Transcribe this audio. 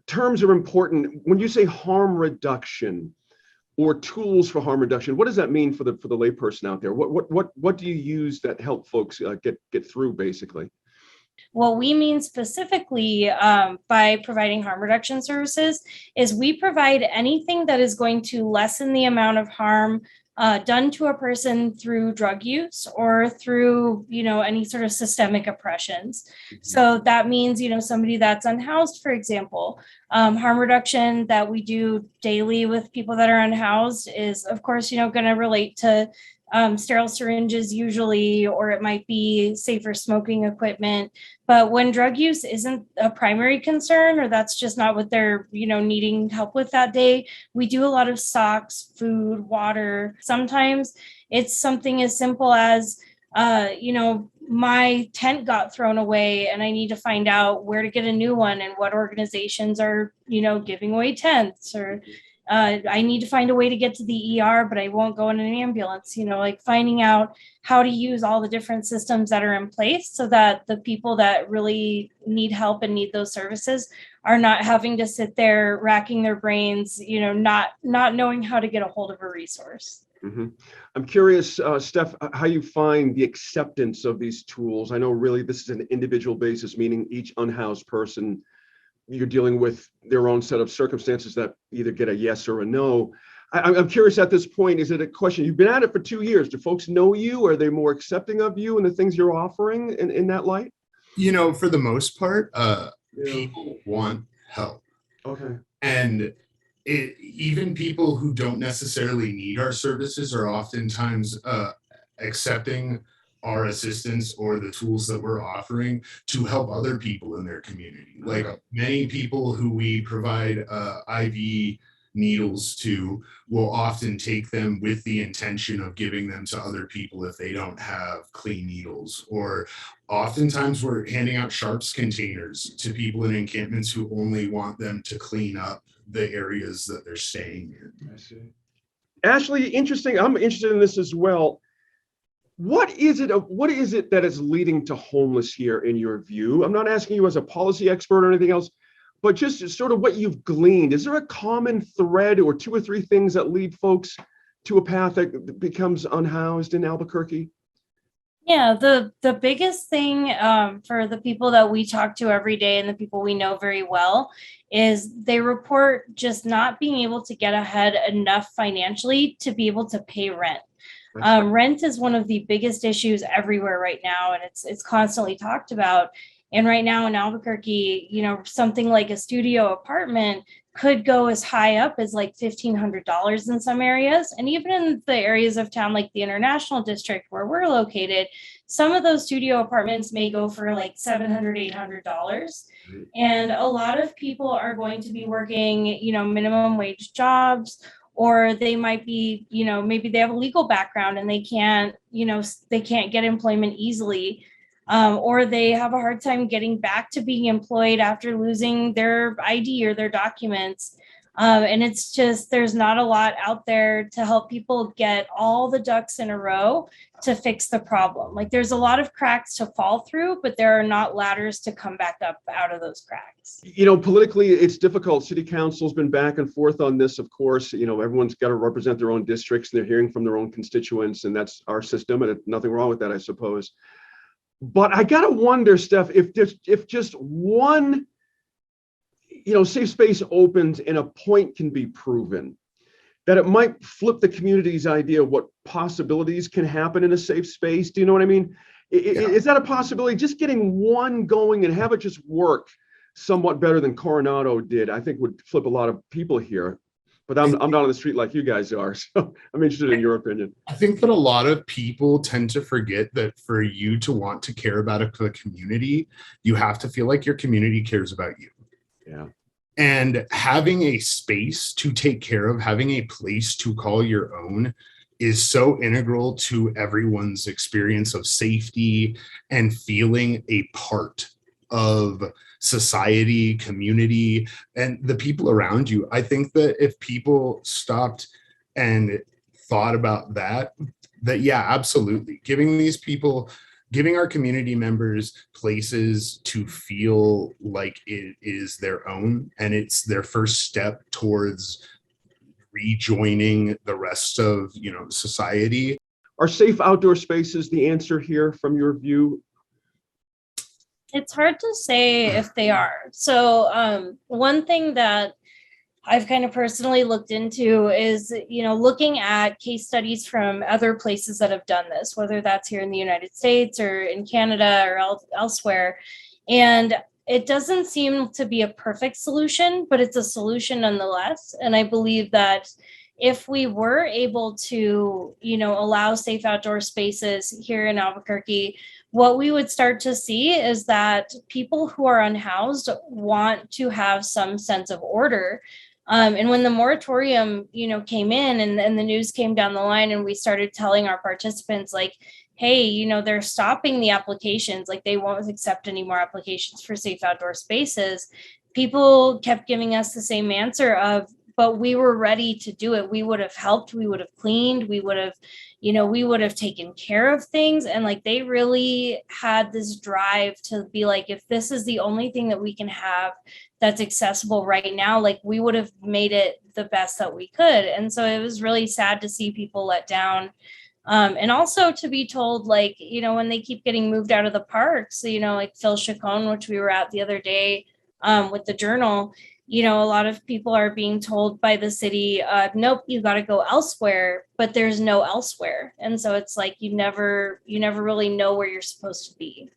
terms are important. When you say harm reduction or tools for harm reduction, what does that mean for the layperson out there? What do you use that help folks get through, basically? What we mean specifically by providing harm reduction services is we provide anything that is going to lessen the amount of harm done to a person through drug use or through, any sort of systemic oppressions. So that means, somebody that's unhoused, for example, harm reduction that we do daily with people that are unhoused is, of course, going to relate to sterile syringes usually, or it might be safer smoking equipment. But when drug use isn't a primary concern, or that's just not what they're, needing help with that day, we do a lot of socks, food, water. Sometimes it's something as simple as, my tent got thrown away and I need to find out where to get a new one and what organizations are, giving away tents, or I need to find a way to get to the ER, but I won't go in an ambulance, like finding out how to use all the different systems that are in place so that the people that really need help and need those services are not having to sit there racking their brains, not knowing how to get a hold of a resource. Mm-hmm. I'm curious, Steph, how you find the acceptance of these tools. I know really this is an individual basis, meaning each unhoused person, you're dealing with their own set of circumstances that either get a yes or a no. I'm curious at this point, is it a question, you've been at it for 2 years, do folks know you? Are they more accepting of you and the things you're offering in that light? For the most part, people want help. Okay. And even people who don't necessarily need our services are oftentimes accepting our assistance or the tools that we're offering to help other people in their community. Like many people who we provide IV needles to will often take them with the intention of giving them to other people if they don't have clean needles. Or oftentimes we're handing out sharps containers to people in encampments who only want them to clean up the areas that they're staying in. I see. Ashley, interesting. I'm interested in this as well. What is it that is leading to homeless here in your view? I'm not asking you as a policy expert or anything else, but just sort of what you've gleaned. Is there a common thread or 2 or 3 things that lead folks to a path that becomes unhoused in Albuquerque? Yeah, the biggest thing for the people that we talk to every day and the people we know very well is they report just not being able to get ahead enough financially to be able to pay rent. Rent is one of the biggest issues everywhere right now, and it's constantly talked about. And right now in Albuquerque, something like a studio apartment could go as high up as like $1,500 in some areas. And even in the areas of town like the International District where we're located, some of those studio apartments may go for like $700, $800. And a lot of people are going to be working, minimum wage jobs, or they might be, maybe they have a legal background and they can't get employment easily. Or they have a hard time getting back to being employed after losing their ID or their documents. And it's just, there's not a lot out there to help people get all the ducks in a row to fix the problem. Like there's a lot of cracks to fall through, but there are not ladders to come back up out of those cracks. Politically, it's difficult. City council's been back and forth on this, of course. Everyone's got to represent their own districts and they're hearing from their own constituents, and that's our system, and nothing wrong with that, I suppose. But I gotta wonder, Steph, if just one, safe space opens and a point can be proven, that it might flip the community's idea of what possibilities can happen in a safe space. Do you know what I mean? Is that a possibility? Just getting one going and have it just work somewhat better than Coronado did, I think would flip a lot of people here. But I'm not on the street like you guys are, so I'm interested in your opinion. I think that a lot of people tend to forget that for you to want to care about a community, you have to feel like your community cares about you. Yeah. And having a space to take care of, having a place to call your own is so integral to everyone's experience of safety and feeling a part of society, community, and the people around you. I think that if people stopped and thought about that yeah, absolutely. Giving these people giving our community members places to feel like it is their own and it's their first step towards rejoining the rest of, society. Are safe outdoor spaces the answer here from your view? It's hard to say if they are. So one thing that I've kind of personally looked into is, looking at case studies from other places that have done this, whether that's here in the United States or in Canada or elsewhere. And it doesn't seem to be a perfect solution, but it's a solution nonetheless. And I believe that if we were able to, allow safe outdoor spaces here in Albuquerque, what we would start to see is that people who are unhoused want to have some sense of order. And when the moratorium, came in and the news came down the line and we started telling our participants like, hey, they're stopping the applications, like they won't accept any more applications for safe outdoor spaces. People kept giving us the same answer of, but we were ready to do it. We would have helped, we would have cleaned, we would have taken care of things. And like, they really had this drive to be like, if this is the only thing that we can have that's accessible right now, like we would have made it the best that we could. And so it was really sad to see people let down. And also to be told, like, when they keep getting moved out of the parks, like Phil Chacon, which we were at the other day with the Journal, a lot of people are being told by the city, nope, you got to go elsewhere, but there's no elsewhere. And so it's like, you never really know where you're supposed to be.